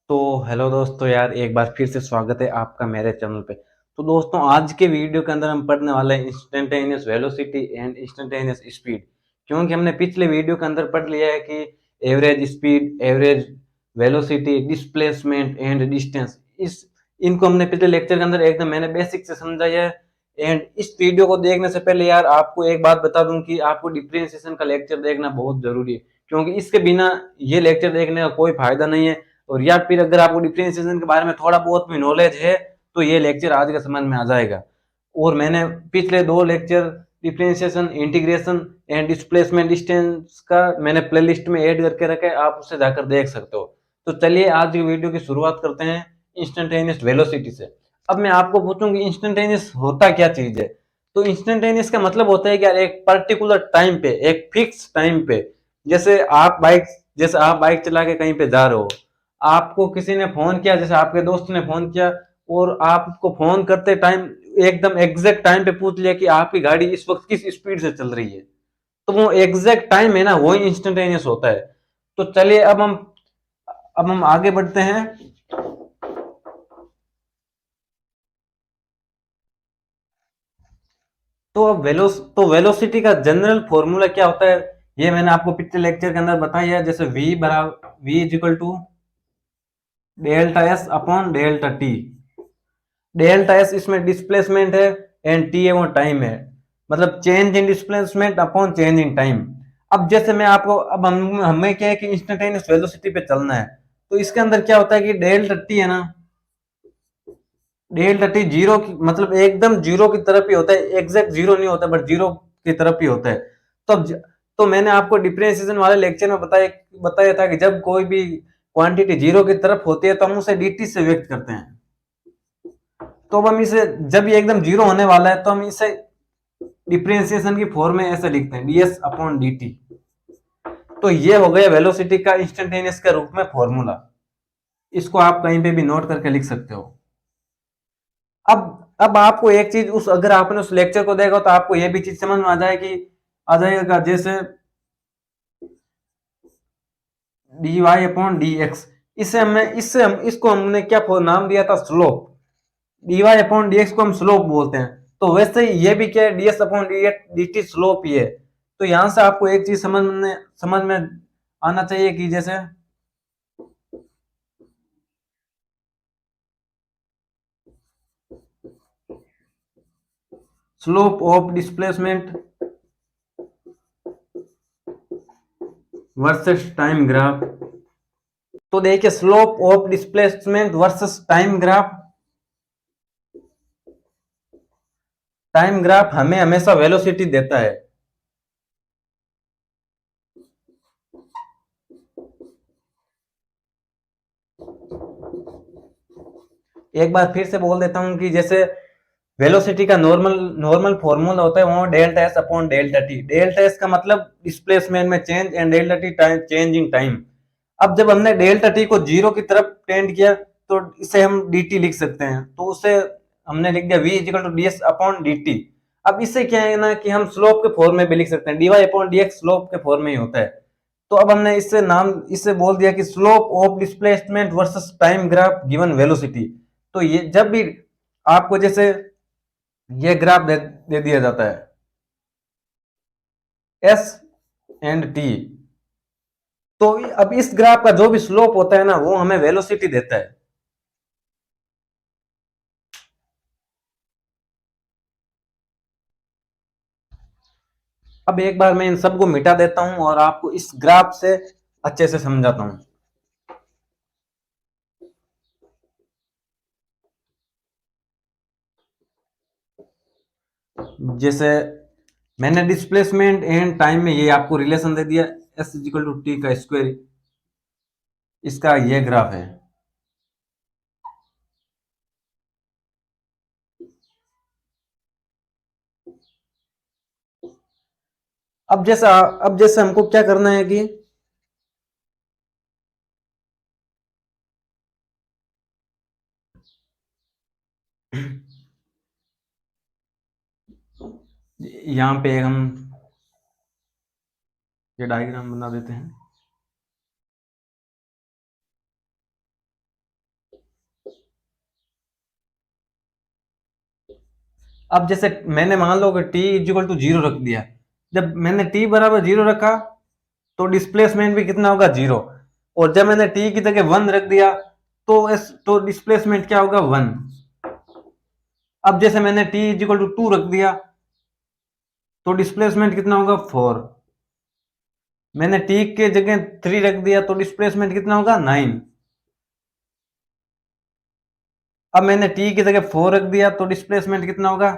तो हेलो दोस्तों यार, एक बार फिर से स्वागत है आपका मेरे चैनल पे। तो दोस्तों, आज के वीडियो के अंदर हम पढ़ने वाले हैं instantaneous velocity and instantaneous speed. क्योंकि हमने पिछले वीडियो के अंदर पढ़ लिया है कि average speed, average velocity, displacement and distance, इस इनको हमने पिछले लेक्चर के अंदर एकदम मैंने बेसिक से समझाया है। एंड इस वीडियो को देखने से पहले यार आपको एक बात बता दूं कि आपको डिफरेंशिएशन का लेक्चर देखना बहुत जरूरी है, क्योंकि इसके बिना ये लेक्चर देखने का कोई फायदा नहीं है। और या फिर अगर आपको डिफरेंशिएशन के बारे में थोड़ा बहुत भी नॉलेज है तो ये लेक्चर आज के समझ में आ जाएगा। और मैंने पिछले दो lecture differentiation, integration and displacement distance का मैंने प्लेलिस्ट में ऐड करके रखा है, आप उससे जाकर देख सकते हो। तो चलिए आज की वीडियो की शुरुआत करते हैं इंस्टेंटेनियस वेलोसिटी से। अब मैं आपको पूछूं कि इंस्टेंटेनियस होता क्या चीज है। तो इंस्टेंटेनियस का मतलब होता है कि यार एक पर्टिकुलर टाइम पे, एक फिक्स टाइम पे, जैसे आप बाइक जैसे आप बाइक चला के कहीं पे जा रहे हो, आपको किसी ने फोन किया, जैसे आपके दोस्त ने फोन किया, और आपको फोन करते टाइम एकदम एग्जैक्ट टाइम पे पूछ लिया कि आपकी गाड़ी इस वक्त किस स्पीड से चल रही है। तो वो एग्जैक्ट टाइम है ना, वही इंस्टेंटेनियस होता है। तो चलिए अब हम आगे बढ़ते हैं। तो अब वेलोसिटी का जनरल फॉर्मूला क्या होता है, ये मैंने आपको पिछले लेक्चर के अंदर बताया है। जैसे v is equal to delta s upon delta t. Delta s इसमें डिस्प्लेसमेंट है, एंड टी है वो टाइम है, मतलब change in displacement upon change in time. अब जैसे मैं आपको, अब हमें क्या है कि इंस्टेंटेनियस वेलोसिटी पे चलना है। तो इसके अंदर क्या होता है कि डेल्टा टी है ना, डेल्टा टी जीरो की, मतलब एकदम जीरो की तरफ ही होता है, एग्जैक्ट जीरो नहीं होता बट जीरो की तरफ ही होता है। तो तो मैंने आपको डिफरेंशिएशन वाले लेक्चर में बताया बताया था कि जब कोई भी क्वांटिटी जीरो की तरफ होती है तो हम उसे dt से व्यक्त करते हैं। तो अब हम इसे, जब ये एकदम जीरो होने वाला है तो हम इसे डिफरेंशिएशन की फॉर्म में ऐसे लिखते हैं, ds अपॉन dt। तो ये हो गया वेलोसिटी का इंस्टेंटेनियस के रूप में फॉर्मूला। इसको आप कहीं पे भी नोट करके लिख सकते हो। अब आपको एक चीज, उस अगर आपने उस लेक्चर को देखा तो आपको यह भी चीज समझ में आ जाएगा, जैसे dy अपॉन dx। इससे हम इसको हमने क्या नाम दिया था, स्लोप। dy अपॉन dx को हम स्लोप बोलते हैं। तो वैसे ही ये भी क्या है, ds अपॉन dt स्लोप ही है। तो यहां से आपको एक चीज समझ में आना चाहिए कि जैसे slope of displacement versus time graph. तो देखिए, slope of displacement versus time graph हमें हमेशा वेलोसिटी देता है। एक बार फिर से बोल देता हूं कि जैसे वेलोसिटी का नॉर्मल नॉर्मल फॉर्मूला होता है वो delta s upon delta t. Delta S का मतलब डिस्प्लेसमेंट में change, and delta T time, change in time. अब जब हमने डेल्टा टी को जीरो की तरफ टेंड किया तो इसे हम डी टी लिख सकते हैं। तो उसे हमने लिख दिया v is equal to d s upon d t. अब इससे क्या है ना कि हम स्लोप के फॉर्म में भी लिख सकते हैं, d y upon d x slope के फॉर्म में ही होता है। तो अब हमने इससे बोल दिया कि slope of displacement versus time graph given velocity. तो ये जब भी आपको जैसे ये ग्राफ दे दिया जाता है, एस एंड टी, तो अब इस ग्राफ का जो भी स्लोप होता है ना वो हमें वेलोसिटी देता है। अब एक बार मैं इन सबको मिटा देता हूं और आपको इस ग्राफ से अच्छे से समझाता हूं। जैसे मैंने डिस्प्लेसमेंट एंड टाइम में ये आपको रिलेशन दे दिया, एस इजिकल टू टी का स्क्वायर, इसका ये ग्राफ है। अब जैसे हमको क्या करना है कि यहाँ पे हम ये डायग्राम बना देते हैं। अब जैसे मैंने मान लो कि t इक्वल टू 0 रख दिया, जब मैंने t बराबर 0 रखा तो डिस्प्लेसमेंट भी कितना होगा 0, और जब मैंने t की जगह 1 रख दिया तो डिस्प्लेसमेंट क्या होगा 1। अब जैसे मैंने t इक्वल टू 2 रख दिया तो डिस्प्लेसमेंट कितना होगा 4। मैंने t के जगह 3 रख दिया तो डिस्प्लेसमेंट कितना होगा 9। अब मैंने t की जगह 4 रख दिया तो डिस्प्लेसमेंट कितना होगा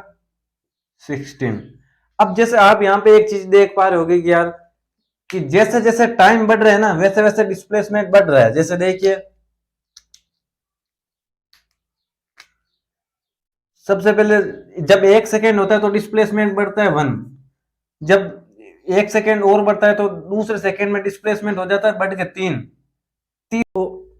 16। अब जैसे आप यहाँ पे एक चीज देख पा रहे होगे कि यार कि जैसे जैसे टाइम बढ़ रहा है ना वैसे वैसे डिस्प्लेसमेंट बढ़ रहा है। जैसे देखिए सबसे पहले जब 1 सेकेंड होता है तो डिस्प्लेसमेंट बढ़ता है 1, जब 1 सेकेंड और बढ़ता है तो दूसरे सेकेंड में डिस्प्लेसमेंट हो जाता है बढ़ के 3।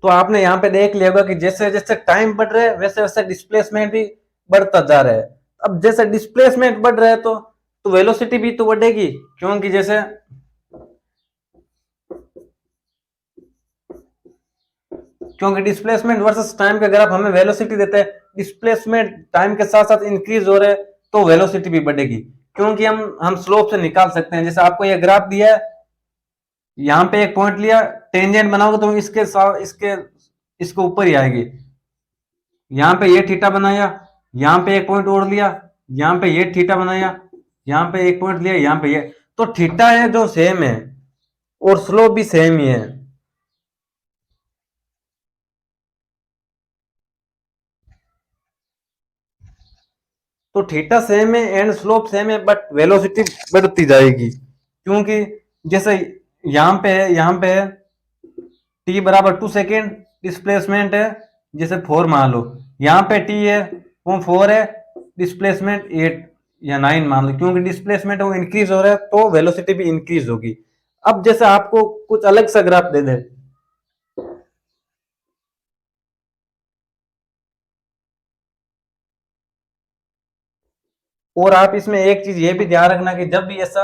तो आपने यहाँ पे देख लिया होगा कि जैसे जैसे टाइम बढ़ रहा है वैसे वैसे डिस्प्लेसमेंट भी बढ़ता जा रहा है। अब जैसे डिस्प्लेसमेंट बढ़ रहा है तो वेलोसिटी भी तो बढ़ेगी, क्योंकि जैसे क्योंकि डिस्प्लेसमेंट वर्सेस टाइम का ग्राफ हमें वेलोसिटी देता है, डिस्प्लेसमेंट टाइम के साथ साथ इंक्रीज हो रहा है तो वेलोसिटी भी बढ़ेगी, क्योंकि हम स्लोप से निकाल सकते हैं। जैसे आपको ये ग्राफ दिया है, यहाँ पे एक पॉइंट लिया, टेंजेंट बनाओगे तो इसके साथ इसके ऊपर ही आएगी। यहाँ पे ये थीटा बनाया, यहाँ पे एक पॉइंट और लिया, यहाँ पे ये थीटा बनाया, यहाँ पे एक पॉइंट लिया, यहाँ पे ये, तो थीटा है जो सेम है और स्लोप भी सेम ही है। तो थीटा सेम है एंड स्लोप सेम है बट वेलोसिटी बढ़ती जाएगी, क्योंकि जैसे यहाँ पे है t बराबर 2 सेकेंड, डिस्प्लेसमेंट है जैसे 4 मान लो, यहाँ पे t है वो 4 है, डिस्प्लेसमेंट 8 या 9 मान लो, क्योंकि डिस्प्लेसमेंट वो इंक्रीज हो रहा है तो वेलोसिटी भी इंक्रीज होगी। अब जैसे आपको कुछ अलग सा ग्राफ दे दे और आप इसमें एक चीज ये भी ध्यान रखना कि जब भी ऐसा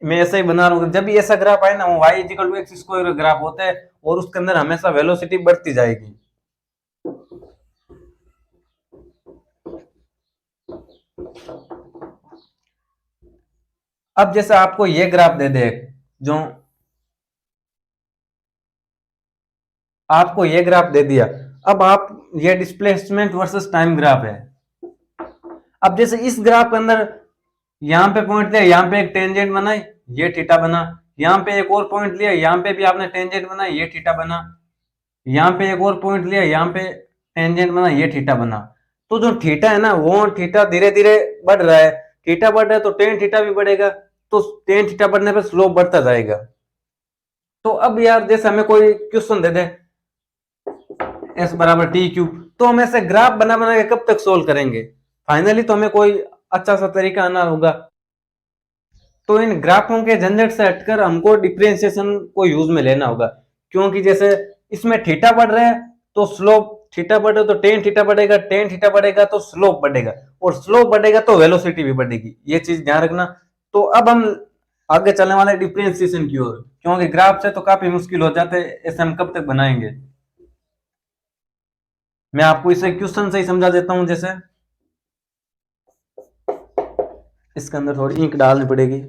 मैं ऐसा ही बना रहा हूँ, जब भी ऐसा ग्राफ आए ना वो y equal to x square graph होता है और उसके अंदर हमेशा वेलोसिटी बढ़ती जाएगी। अब जैसे आपको ये ग्राफ दे दे जो आपको ये ग्राफ दे दिया, अब आप ये डिस्प्लेसमेंट वर्सेस टाइम ग्राफ है। अब जैसे इस ग्राफ के अंदर यहाँ पे पॉइंट लिया, यहाँ पे एक टेंजेंट बनाई, ये थीटा बना, यहाँ पे एक और पॉइंट लिया, यहाँ पे भी आपने टेंजेंट बनाई, ये थीटा बना, यहाँ पे एक और पॉइंट लिया, यहाँ पे टेंजेंट बना, ये थीटा बना। तो जो थीटा है ना वो थीटा धीरे धीरे बढ़ रहा है, थीटा बढ़ रहा है तो टेन थीटा भी बढ़ेगा, तो टेन थीटा बढ़ने पर स्लोप बढ़ता जाएगा। तो अब यार जैसे हमें कोई क्वेश्चन दे दे एस बराबर टी क्यूब, तो हम ऐसे ग्राफ बना बना के कब तक सोल्व करेंगे, फाइनली तो हमें कोई अच्छा सा तरीका आना होगा। तो इन ग्राफों के झंझट से हटकर हमको डिफरेंशिएशन को यूज में लेना होगा, क्योंकि जैसे इसमें थीटा बढ़ रहा है तो स्लोप, थीटा बढ़े तो टेन थीटा बढ़ेगा, टेन थीटा बढ़ेगा तो स्लोप बढ़ेगा, और स्लोप बढ़ेगा तो वेलोसिटी भी बढ़ेगी, ये चीज ध्यान रखना। तो अब हम आगे चलने वाले डिफरेंशिएशन की ओर, क्योंकि ग्राफ से तो काफी मुश्किल हो जाते हैं, ऐसे हम कब तक बनाएंगे। मैं आपको इसे क्वेश्चन से ही समझा देता हूं। जैसे इसके अंदर थोड़ी इंक डालनी पड़ेगी।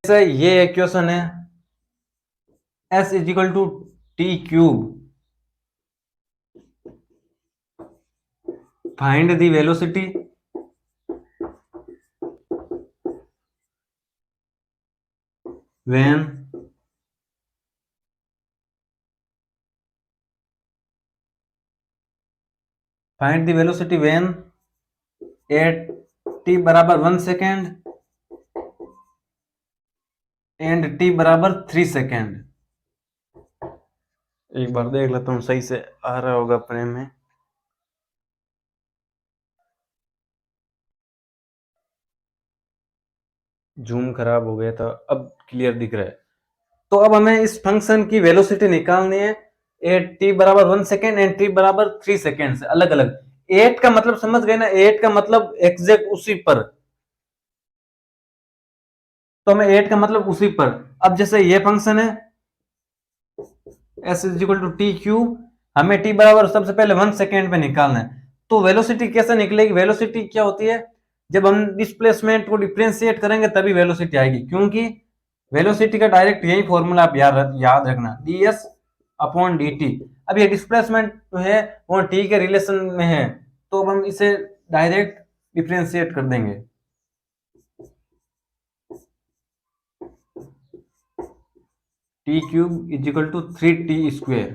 जैसे ये क्वेश्चन है s is equal to t cube, find the velocity when find the velocity when at t बराबर 1 सेकेंड एंड t बराबर 3 सेकेंड। एक बार देख लेता हूँ सही से आ रहा होगा फ्रेम में। जूम खराब हो गया था, अब क्लियर दिख रहा है। तो अब हमें इस फंक्शन की वेलोसिटी निकालनी है एट टी बराबर 1 सेकेंड एंड टी बराबर 3 सेकेंड से अलग अलग। एट का मतलब समझ गए ना, एट का मतलब एग्जैक्ट उसी पर, तो हमें एट का मतलब उसी पर। अब जैसे ये फंक्शन है s is equal to t cube हमें t बराबर सबसे पहले 1 सेकेंड पे निकालना है। तो वेलोसिटी कैसे निकलेगी? वेलोसिटी क्या होती है, जब हम डिस्प्लेसमेंट को डिफरेंशिएट करेंगे तभी वेलोसिटी आएगी, क्योंकि वेलोसिटी का डायरेक्ट यही फॉर्मूला आप याद रखना, ds अपॉन dt। अब ये डिस्प्लेसमेंट जो है वो t के रिलेशन में है, तो अब हम इसे डायरेक्ट डिफरेंशिएट कर देंगे। T cube is equal to 3t²।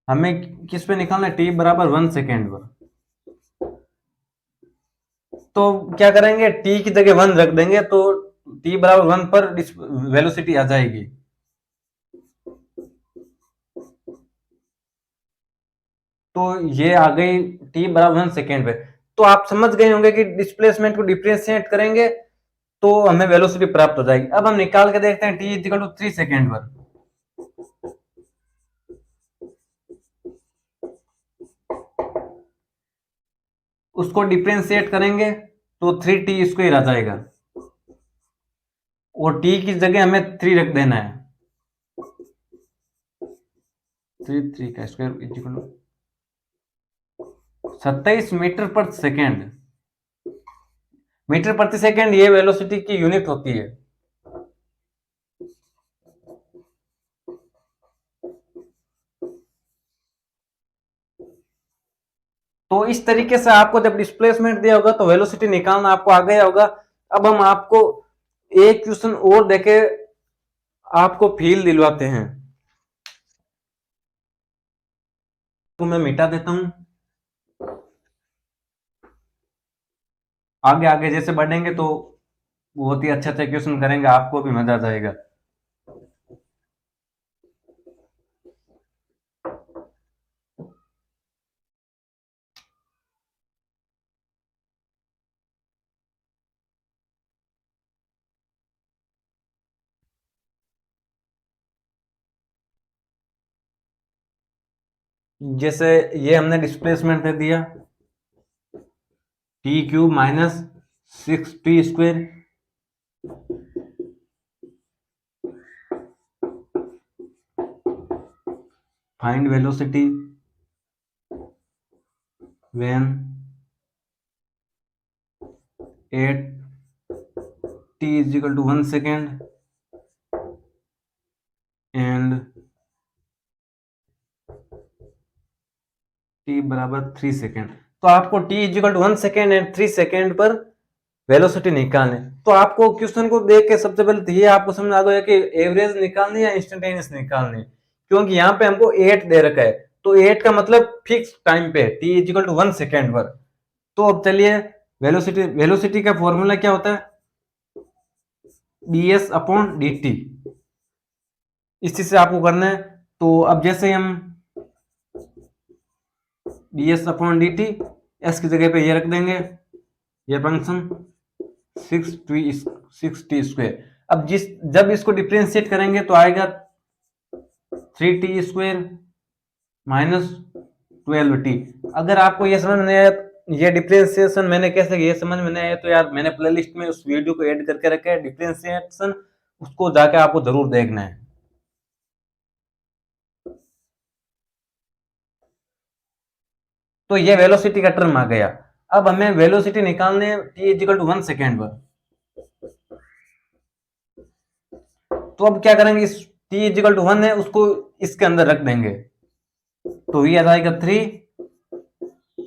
हमें किस पे निकालना है? टी बराबर 1 सेकेंड पर। तो क्या करेंगे, टी की जगह 1 रख देंगे, तो टी बराबर 1 पर वेलोसिटी आ जाएगी। तो ये आ गई टी बराबर 1 सेकेंड पे। तो आप समझ गए होंगे कि डिस्प्लेसमेंट को डिफरेंशिएट करेंगे तो हमें वेलोसिटी प्राप्त हो जाएगी। अब हम निकाल के देखते हैं t is equal to 3 second पर। उसको डिफरेंशिएट करेंगे तो 3t² आ जाएगा, और t की जगह हमें 3 रख देना है। 3 का square is equal to 27 metre per second. Metre प्रति सेकेंड ये वेलोसिटी की यूनिट होती है। तो इस तरीके से आपको जब डिस्प्लेसमेंट दिया होगा तो वेलोसिटी निकालना आपको आ गया होगा। अब हम आपको एक क्वेश्चन और देके आपको फील दिलवाते हैं, तो मैं मिटा देता हूं। आगे आगे जैसे बढ़ेंगे तो बहुत ही अच्छे अच्छे क्वेश्चन करेंगे, आपको भी मजा आ जाएगा। जैसे ये हमने डिस्प्लेसमेंट दे दिया t cube minus 6t²। Find velocity when at t is equal to 1 second and t बराबर 3 सेकेंड। तो आपको t is equal to 1 second and 3 second पर वेलोसिटी निकालनी। तो आपको क्वेश्चन को देख के सबसे पहले तो ये आपको समझ आ गया कि एवरेज निकालनी या इंस्टेंटेनियस निकालनी, क्योंकि यहाँ पे हमको 8 दे रखा है, तो 8 का मतलब फिक्स टाइम पे t is equal to 1 second पर। तो अब चलिए, वेलोसिटी वेलोसिटी का फॉर्मूला क्या होता है? ds अपॉन dt। इस चीज से आपको करना है। तो अब जैसे हम ds अपॉन dt, s की जगह पे ये रख देंगे, ये फंक्शन 6t²। अब जब इसको डिफरेंशिएट करेंगे तो आएगा 3t² माइनस 12t। अगर आपको ये समझ में नहीं आया, ये डिफरेंशिएशन मैंने कैसे किया समझ में नहीं आया, तो यार मैंने प्लेलिस्ट में उस वीडियो को ऐड करके रखा है डिफरेंशिएशन, उसको जाके आपको जरूर देखना है। तो ये वेलोसिटी का टर्म आ गया। अब हमें वेलोसिटी निकालने t is equal to 1 second पर। तो अब क्या करेंगे, इस t इज इक्वल टू 1 है उसको इसके अंदर रख देंगे, तो ये आ जाएगा 3,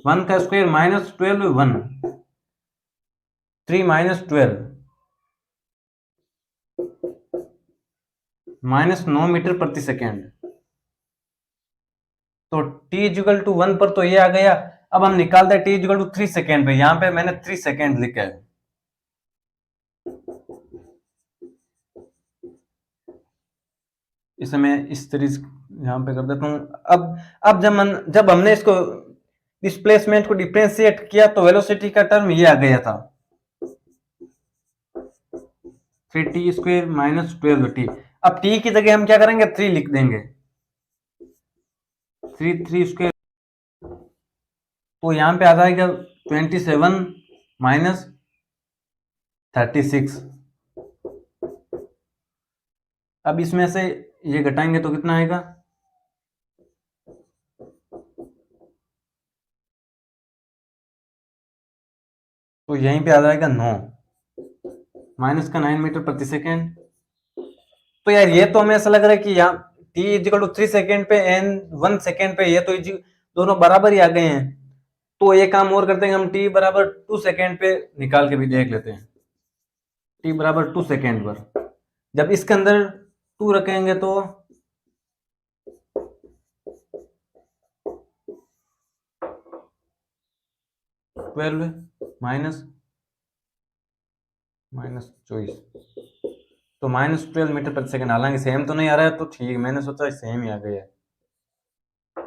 1 का square minus 12, 1, 3 minus 12 minus 9 metre प्रति सेकेंड। तो t इजिकल टू 1 पर तो ये आ गया। अब हम निकालते हैं t इजिकल टू 3 सेकेंड पे, यहां पे मैंने 3 सेकेंड लिखा है। इसे मैं इस तरीके से यहां पे कर देता हूं। अब जब हमने इसको डिस्प्लेसमेंट को डिफरेंशिएट किया तो वेलोसिटी का टर्म ये आ गया था 3t² माइनस 12t। अब t की जगह हम क्या करेंगे, 3 लिख देंगे, 3 स्क्वायर। तो यहां पे आ जाएगा 27 माइनस 36। अब इसमें से ये घटाएंगे तो कितना आएगा, तो यहीं पे आ जाएगा 9, माइनस का 9 मीटर प्रति सेकेंड। तो यार ये तो हमें ऐसा लग रहा है कि यहाँ टी इजिकल टू 3 सेकेंड पे एन 1 सेकेंड पे, ये तो दोनों बराबर ही आ गए हैं। तो ये काम और करते हैं, हम टी बराबर 2 सेकेंड पे निकाल के भी देख लेते हैं। टी बराबर 2 सेकेंड पर जब इसके अंदर 2 रखेंगे तो 12 माइनस 24, तो -12 मीटर प्रति सेकंड। हालांकि सेम तो नहीं आ रहा है, तो ठीक, मैंने सोचा सेम ही आ गया है।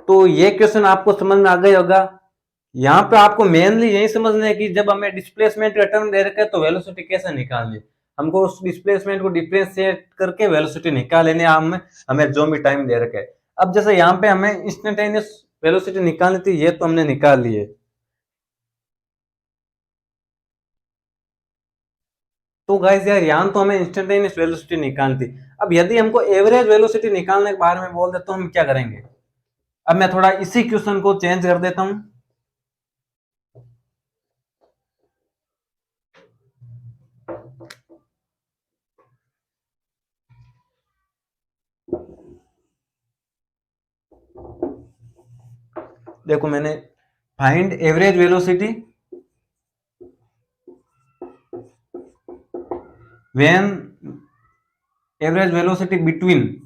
तो ये क्वेश्चन आपको समझ में आ गया होगा। यहाँ पे आपको मेनली यही समझना है कि जब हमें डिस्प्लेसमेंट का टर्म दे रखा है तो वेलोसिटी कैसे निकालनी है। हमको उस डिस्प्लेसमेंट को डिफरेंशिएट करके वेलोसिटी निकाल लेनी है, हमें जो भी टाइम दे रखा है। अब जैसे यहाँ पे हमें इंस्टेंटेनियस वेलोसिटी निकालनी थी, ये तो हमने निकाल ली है। तो गाइस यार यहाँ तो हमें इंस्टेंटेनियस वेलोसिटी निकालनी थी। अब यदि हमको एवरेज वेलोसिटी निकालने के बारे में बोल दे तो हम क्या करेंगे। अब मैं थोड़ा इसी क्वेश्चन को चेंज कर देता हूं। देखो मैंने find average velocity when average velocity between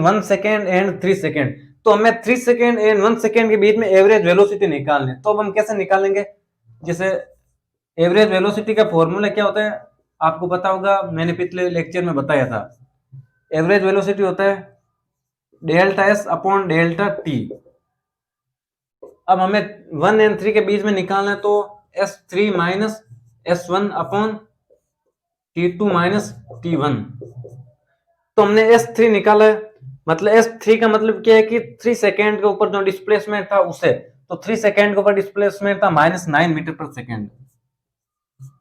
1 second and 3 second. तो हमें 3 सेकेंड एंड 1 सेकेंड के बीच में एवरेज वेलोसिटी निकालनी है। तो अब हम कैसे निकालेंगे। जैसे एवरेज वेलोसिटी का फॉर्मूला क्या होता है आपको पता होगा, मैंने पिछले लेक्चर में बताया था। एवरेज वेलोसिटी होता है delta s upon delta T. अब हमें 1 एंड 3 के बीच में निकालना है, तो S3 minus S1 upon T2 minus T1। तो हमने S3 निकाला है, मतलब S3 का मतलब क्या है कि 3 सेकेंड के ऊपर जो डिस्प्लेसमेंट था उसे, तो 3 सेकेंड के ऊपर डिस्प्लेसमेंट था -9 मीटर पर सेकेंड।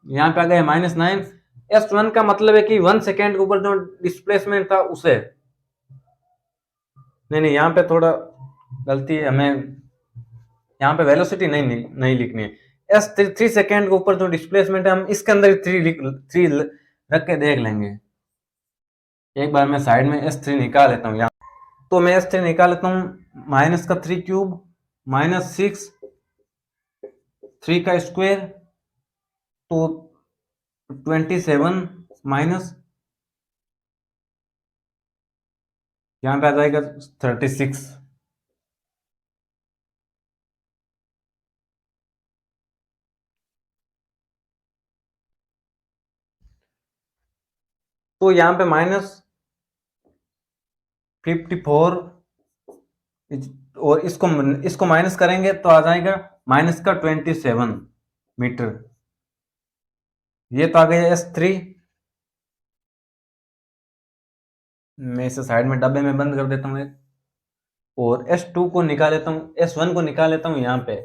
यहाँ पे आ गया -9। S1 का मतलब है कि 1 सेकेंड के ऊपर जो डिस्प्लेसमेंट था उसे, नहीं यहाँ पे थोड़ा गलती है, हमें यहाँ पे वेलोसिटी नहीं लिखनी है। S3 सेकेंड के ऊपर जो डिस्प्लेसमेंट है हम इसके अंदर 3 रख के देख लेंगे। एक बार मैं साइड में S3 निकाल लेता हूँ यहाँ। तो मैं S3 निकाल लेता हूँ, माइनस का 3 क्यूब -6, 3 का स्क्वायर, तो 27 माइनस यहाँ पे आ जाएगा 36। तो यहाँ पे -54, और इसको माइनस करेंगे तो आ जाएगा -27 मीटर। ये तो आ गया S3। मैं इसे साइड में डब्बे में बंद कर देता हूँ एक, और S2 को निकाल लेता हूँ, S1 को निकाल लेता हूँ यहाँ पे।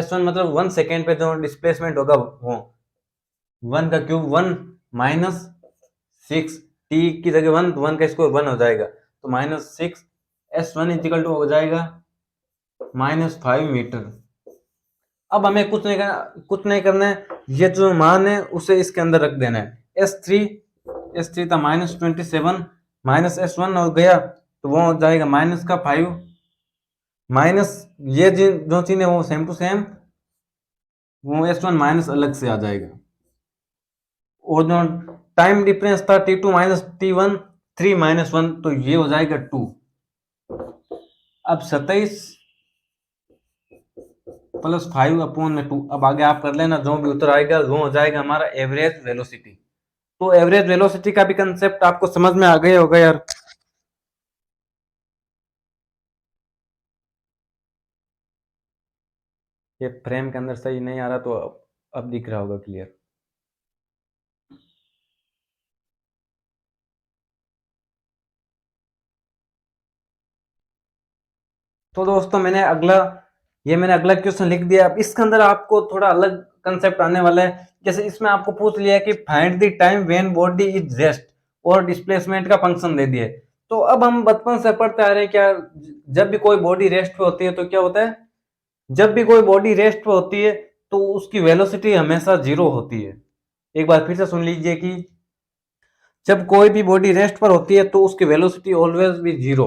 S1 मतलब 1 सेकेंड पे जो डिस्प्लेसमेंट होगा वो 1 का क्यूब 1 -6, टी की जगह 1, 1 का स्क्वायर 1 हो जाएगा, तो -6। S1 इक्वल टू हो जाएगा -5 मीटर। अब हमें कुछ नहीं करना है, ये जो मान है उसे इसके अंदर रख देना है। S3 था -27 माइनस S1 हो गया, तो वो हो जाएगा माइनस का 5, माइनस ये जो चीज है वो सेम टू सेम, वो S1 माइनस अलग से आ जाएगा। और जो टाइम डिफरेंस था T2 माइनस T1, 3 माइनस 1, तो ये हो जाएगा 2। अब 27 प्लस 5 अपॉन में 2। अब आगे आप कर लेना, जो भी उत्तर आएगा वो हो जाएगा हमारा एवरेज वेलोसिटी। तो एवरेज वेलोसिटी का भी कंसेप्ट आपको समझ में आ गया होगा यार। ये फ्रेम के अंदर सही नहीं आ रहा, तो अब दिख रहा होगा क्लियर। तो दोस्तों मैंने अगला क्वेश्चन लिख दिया। अब इसके अंदर आपको थोड़ा अलग कंसेप्ट आने वाला है। जैसे इसमें आपको पूछ लिया है कि find the time when body is rest, और डिस्प्लेसमेंट का फंक्शन दे दिए। तो अब हम बचपन से पढ़ते आ रहे हैं क्या, जब भी कोई बॉडी रेस्ट पे होती है तो क्या होता है, जब भी कोई बॉडी रेस्ट पे होती है तो उसकी वेलोसिटी हमेशा जीरो होती है। एक बार फिर से सुन लीजिए कि जब कोई भी बॉडी रेस्ट पर होती है तो उसकी वेलोसिटी ऑलवेज बी जीरो।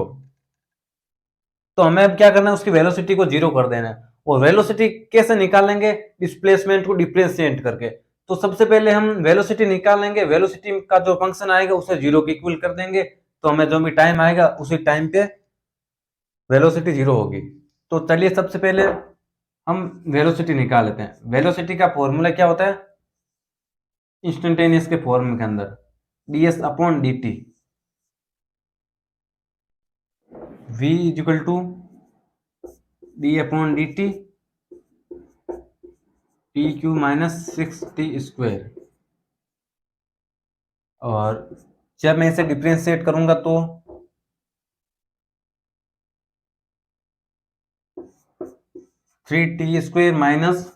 तो हमें अब क्या करना है, उसकी वेलोसिटी को जीरो कर देना है। और वेलोसिटी कैसे निकालेंगे? डिस्प्लेसमेंट को डिफरेंशिएट करके। तो सबसे पहले हम वेलोसिटी निकालेंगे, वेलोसिटी का जो फंक्शन आएगा उसे जीरो के इक्वल कर देंगे, तो हमें जो भी टाइम आएगा उसी टाइम पे वेलोसिटी जीरो होगी। तो चलिए सबसे पहले हम वेलोसिटी निकाल लेते हैं। वेलोसिटी का फॉर्मूला क्या होता है इंस्टेंटेनियस के फॉर्म के अंदर? ds अपॉन dt, v is equal to d upon d t t cube minus 6t²। और जब मैं इसे डिफरेंशिएट करूंगा तो 3t² माइनस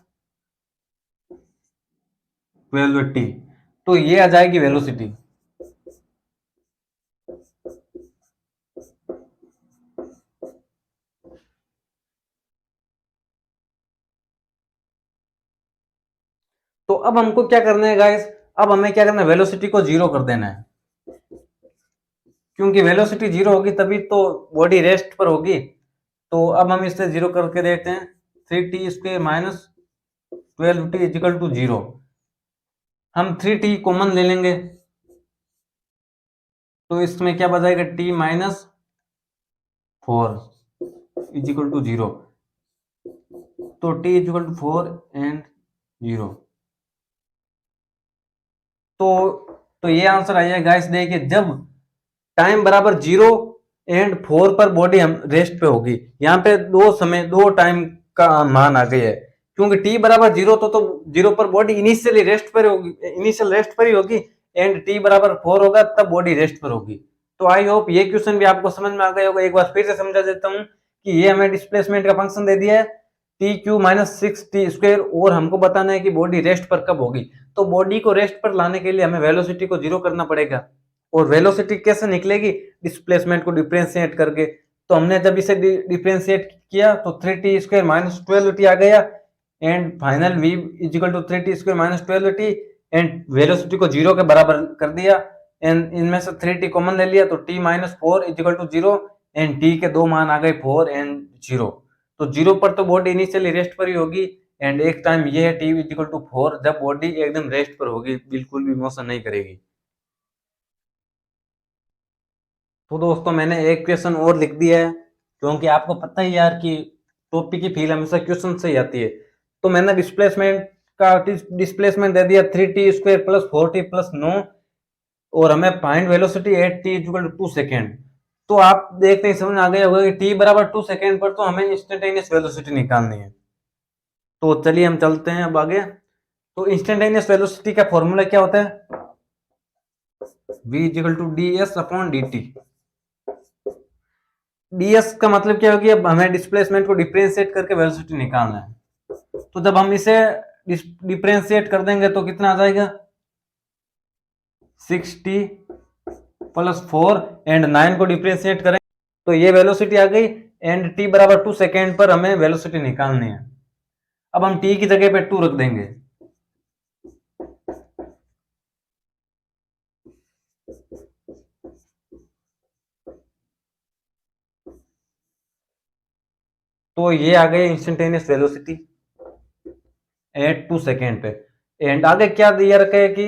12t, तो ये आ जाएगी वेलोसिटी। तो अब हमको क्या करना है गाइस, अब हमें क्या करना है, वेलोसिटी को जीरो कर देना है, क्योंकि वेलोसिटी जीरो होगी तभी तो बॉडी रेस्ट पर होगी। तो अब हम इसे जीरो करके देखते हैं। 3t² minus 12t is equal to zero. हम 3t कॉमन ले लेंगे तो इसमें क्या बचेगा, t minus 4 is equal to zero. तो t is equal to 4 and zero. तो ये आंसर आइए गाइस, देखिए जब टाइम बराबर जीरो एंड 4 पर बॉडी हम रेस्ट पे होगी। यहाँ पे दो समय, दो टाइम का मान आ गई है, क्योंकि टी बराबर जीरो तो जीरो पर बॉडी इनिशियली रेस्ट पर होगी, इनिशियल रेस्ट पर ही होगी, एंड टी बराबर 4 होगा तब बॉडी रेस्ट पर होगी। तो आई होप ये क्वेश्चन भी आपको समझ में आ गया होगा। एक बार फिर से समझा देता हूँ कि ये हमें डिस्प्लेसमेंट का फंक्शन दे दिया है टी क्यू माइनस 6t², और हमको बताना है कि बॉडी रेस्ट पर कब होगी। तो बॉडी को रेस्ट पर लाने के लिए हमें वेलोसिटी को जीरो करना पड़ेगा। और वेलोसिटी कैसे निकलेगी? डिस्प्लेसमेंट को डिफरेंशिएट करके। तो हमने जब इसे डिफरेंशिएट किया तो 3t² माइनस 12t आ गया, and final v is equal to 3t² minus 12t, and velocity को जीरो के बराबर कर दिया, एंड इनमें से 3t कॉमन ले लिया तो t minus 4 is equal to zero, and t के दो मान आ गए 4 एंड जीरो। तो जीरो पर तो बॉडी इनिशियली रेस्ट पर ही होगी, एंड एक टाइम ये है t इजिकल टू 4 जब बॉडी एकदम रेस्ट पर होगी, बिल्कुल भी मोशन नहीं करेगी। तो दोस्तों मैंने एक क्वेश्चन और लिख दिया है, क्योंकि आपको पता ही यार कि टॉपिक की फील हमेशा क्वेश्चन से ही आती है। तो मैंने डिस्प्लेसमेंट का डिस्प्लेसमेंट दे दिया 3t² प्लस 4t प्लस 9, और हमें find velocity at t equal to 2 second. तो आप देखते ही समझ आ गया होगा कि t बराबर 2 सेकेंड पर तो हमें इंस्टेंटेनियस वेलोसिटी निकालनी है। तो चलिए हम चलते हैं अब आगे। तो इंस्टेंटेनियस वेलोसिटी का फॉर्मूला क्या होता है? v equal to d s upon d t. ds का मतलब क्या होगी, अब हमें डिस्प्लेसमेंट को डिफरेंशिएट करके वेलोसिटी निकालना है। तो जब हम इसे डिफरेंशिएट कर देंगे तो कितना आ जाएगा, 6t प्लस 4, एंड 9 को डिफरेंशिएट करेंगे तो ये वेलोसिटी आ गई, एंड t बराबर 2 सेकेंड पर हमें वेलोसिटी निकालनी है। अब हम t की जगह पे 2 रख देंगे। तो ये आ गई इंस्टेंटेनियस वेलोसिटी एट 2 सेकेंड पे। एंड आगे क्या दिया रखा है कि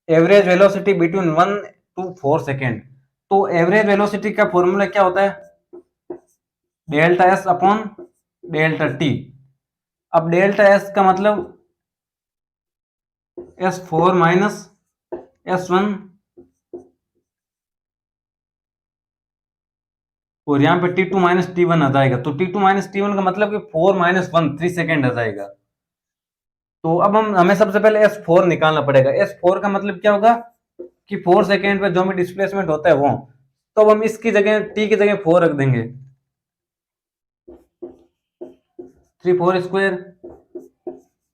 average velocity between 1 to 4 second. तो एवरेज वेलोसिटी का फॉर्मूला क्या होता है, delta s upon delta T. अब डेल्टा एस का मतलब S4 माइनस S1, और यहाँ पे T2 माइनस T1 आ जाएगा। तो T2 माइनस T1 का मतलब कि 4 माइनस 1 3 सेकेंड आ जाएगा। तो अब हमें सबसे पहले S4 निकालना पड़ेगा। S4 का मतलब क्या होगा कि 4 सेकेंड पे जो भी डिस्प्लेसमेंट होता है वो। तो अब हम इसकी जगह T की जगह 4 रख देंगे। 3 4²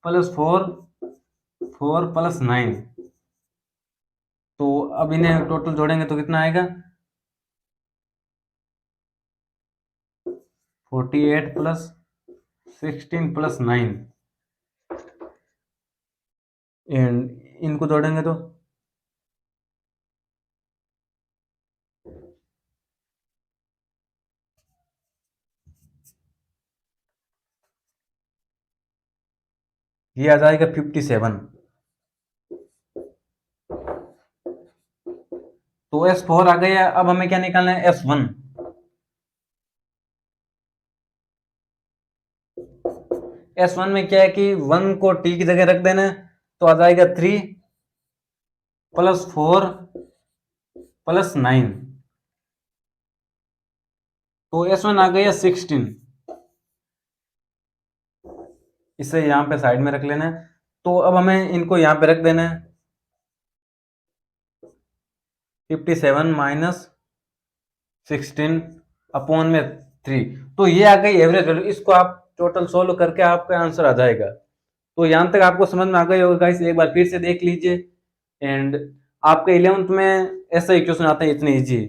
प्लस 4 प्लस 9। तो अब इन्हें टोटल जोड़ेंगे तो कितना आएगा, 48 प्लस 16 प्लस 9 एंड इनको जोड़ेंगे ये आ जाएगा 57। तो S4 आ गया। अब हमें क्या निकालना है, S1। S1 में क्या है कि 1 को t की जगह रख देना है, तो आ जाएगा 3 प्लस 4 प्लस 9। तो S1 आ गया 16। इसे यहाँ पे साइड में रख लेना है। तो अब हमें इनको यहाँ पे रख देना है, 57 माइनस 16 अपॉन में 3। तो ये आ गई एवरेज वैल्यू। इसको आप टोटल सोल्व करके आपका आंसर आ जाएगा। तो यहाँ तक आपको समझ में आ गई होगा गाइस, एक बार फिर से देख लीजिए। एंड आपके 11th में ऐसा ही क्वेश्चन आते हैं, इतने इजी।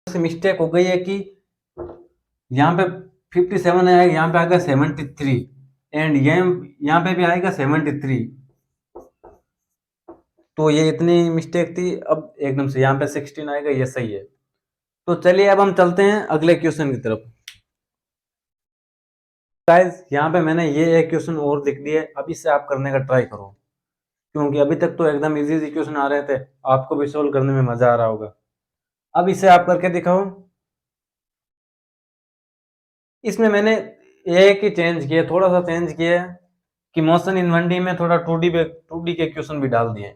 मिस्टेक हो गई है कि यहाँ पे 57 है, यहाँ पे आएगा 73 एंड ये यहाँ पे भी आएगा 73। तो ये इतनी मिस्टेक थी। अब एकदम से यहाँ पे 16 आएगा, ये सही है। तो चलिए अब हम चलते हैं अगले क्वेश्चन की तरफ। गाइस यहाँ पे मैंने ये एक क्वेश्चन और लिख दिया है, अब इससे आप करने का ट्राई करो, क्योंकि अभी तक तो एकदम इजी इजी क्वेश्चन आ रहे थे, आपको भी सोल्व करने में मजा आ रहा होगा। अब इसे आप करके दिखाओ। इसमें मैंने एक ही चेंज किया, थोड़ा सा चेंज किया है कि मोशन इन 1D में थोड़ा 2D के क्वेश्चन भी डाल दिए।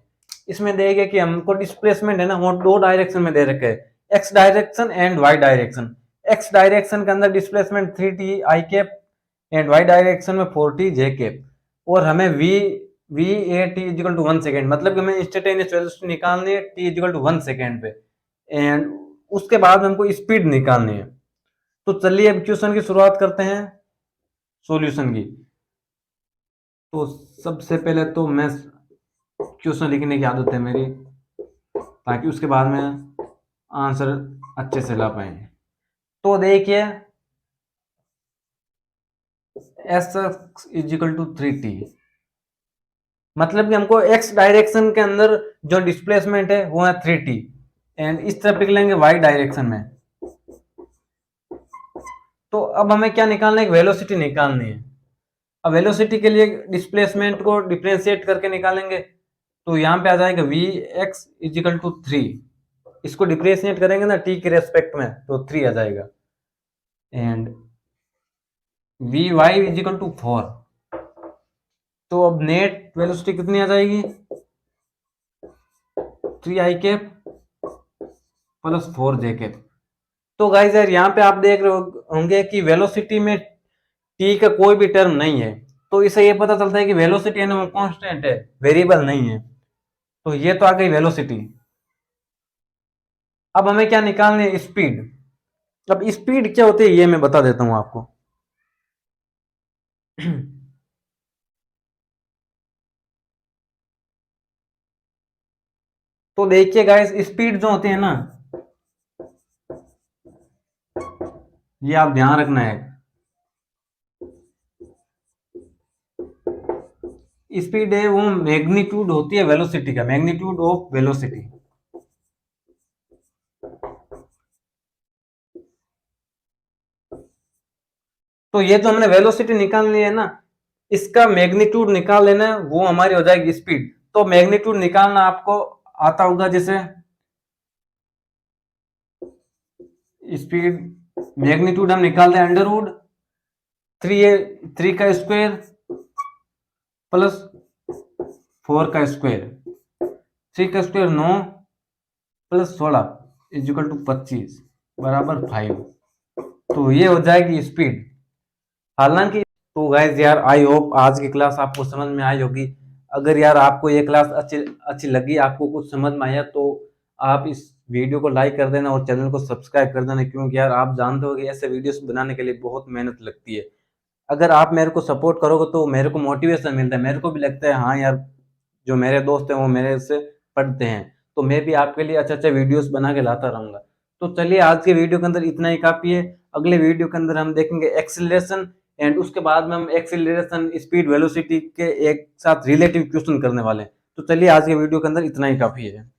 इसमें देगा कि हमको डिस्प्लेसमेंट है ना, वो दो डायरेक्शन में दे रखे हैं, x direction and y direction. X direction के अंदर displacement 3t i cap and y direction में 4t जे कैप। और हमें v at t equal to 1 second, मतलब कि हमें इंस्टेंटेनियस वेलोसिटी निकालनी है t इजिकल टू 1 सेकेंड पे। एंड उसके बाद हमको स्पीड निकालनी है। तो चलिए अब क्वेश्चन की शुरुआत करते हैं सॉल्यूशन की। तो सबसे पहले तो मैं क्वेश्चन लिखने की आदत है मेरी, ताकि उसके बाद में आंसर अच्छे से ला पाए। तो देखिए एस इजिकल टू 3t, मतलब कि हमको एक्स डायरेक्शन के अंदर जो डिस्प्लेसमेंट है वो है 3t एंड इस तरफ लिख लेंगे वाई डायरेक्शन में। तो अब हमें क्या निकालना है, वेलोसिटी निकालनी है। अब वेलोसिटी के लिए डिस्प्लेसमेंट को डिफरेंशिएट करके निकालेंगे। तो यहाँ पे आ जाएगा वी एक्स इजिकल टू 3, इसको डिफरेंशिएट करेंगे ना टी के रेस्पेक्ट में, तो 3 आ जाएगा। And v y equal to 4। तो अब नेट वेलोसिटी कितनी आ जाएगी, 3 i cap plus 4 j cap. तो गाइस यार यहाँ पे आप देख रहे होंगे कि वेलोसिटी में टी का कोई भी टर्म नहीं है, तो इससे ये पता चलता है कि वेलोसिटी है ना वो कांस्टेंट है, वेरिएबल नहीं है। तो ये तो आ गई वेलोसिटी। अब हमें क्या निकालनी है, स्पीड। अब स्पीड क्या होती है ये मैं बता देता हूं आपको। तो देखिए गाइस, स्पीड जो होती है ना, ये आप ध्यान रखना है। स्पीड है वो मैग्नीट्यूड होती है वेलोसिटी का, मैग्नीट्यूड ऑफ वेलोसिटी। तो ये जो हमने वेलोसिटी निकालनी है ना, इसका मैग्नीट्यूड निकाल लेना है, वो हमारी हो जाएगी स्पीड। तो मैग्नीट्यूड निकालना आपको आता होगा, जैसे स्पीड मैग्नीट्यूड हम निकालते हैं अंडर रूट 3 का स्क्वायर प्लस 4 का स्क्वायर। 3 का स्क्वायर 9 प्लस 16 इजिकल टू 25 बराबर 5। तो ये हो जाएगी स्पीड। हालांकि तो गाइज यार, आई होप आज की क्लास आपको समझ में आई होगी। अगर यार आपको ये क्लास अच्छी अच्छी लगी, आपको कुछ समझ में आया, तो आप इस वीडियो को लाइक कर देना और चैनल को सब्सक्राइब कर देना, क्योंकि यार आप जानते हो कि ऐसे वीडियोस बनाने के लिए बहुत मेहनत लगती है। अगर आप मेरे को सपोर्ट करोगे तो मेरे को मोटिवेशन मिलता है, मेरे को भी लगता है हाँ यार, जो मेरे दोस्त हैं वो मेरे से पढ़ते हैं, तो मैं भी आपके लिए अच्छे-अच्छे वीडियोस बना के लाता रहूँगा। तो चलिए आज के वीडियो के अंदर इतना ही काफ़ी है। अगले वीडियो के अंदर हम देखेंगे एक्सेलरेशन, एंड उसके बाद में हम एक्सेलरेशन, स्पीड, वेलोसिटी के एक साथ रिलेटिव क्वेश्चन करने वाले हैं। तो चलिए आज के वीडियो के अंदर इतना ही काफ़ी है।